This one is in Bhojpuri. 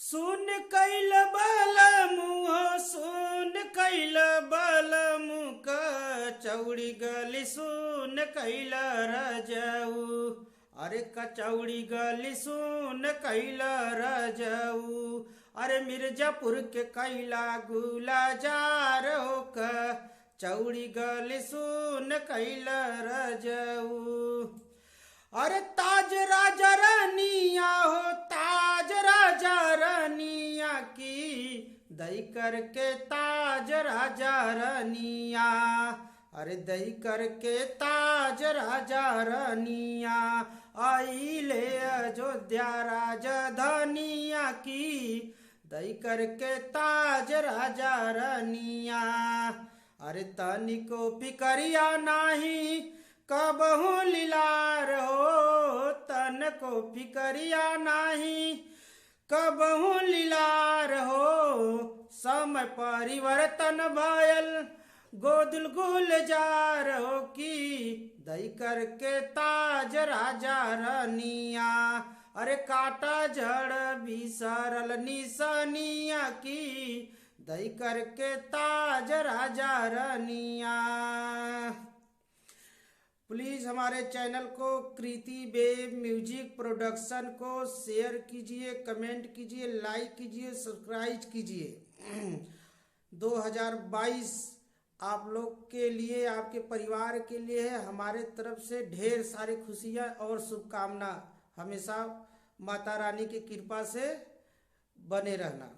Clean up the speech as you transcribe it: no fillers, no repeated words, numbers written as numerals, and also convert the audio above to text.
सुन कैल बल मुँह सुन कैल बल मुँह कचौड़ी गली सुन कैल रजऊ। अरे कचौड़ी गली सुन कैल रजऊ। अरे मिर्जापुर के कैला गुला जार हो कचौड़ी गली सुन कैल रजऊ। अरे ताज राजा रानिया हो ताज राजा रानिया की दई करके ताज राजा रानिया। अरे दई करके ताज राजा रानिया आई ले अयोध्या राजधानिया की दई करके ताज राजा रानिया। अरे तनिको फिकरिया नाही कबहू लीलार हो तन को फिकरिया नाही कबहू लीलार हो। समय परिवर्तन भयल गोदुल गुलजार हो की दई करके ताज राजा रानिया। अरे काटा जड़ बिसरल निशानिया की दई करके ताज राजा रानिया। प्लीज़ हमारे चैनल को कृति बेब म्यूजिक प्रोडक्शन को शेयर कीजिए, कमेंट कीजिए, लाइक कीजिए, सब्सक्राइब कीजिए। 2022 आप लोग के लिए, आपके परिवार के लिए है। हमारे तरफ से ढेर सारी खुशियाँ और शुभकामना। हमेशा माता रानी की कृपा से बने रहना।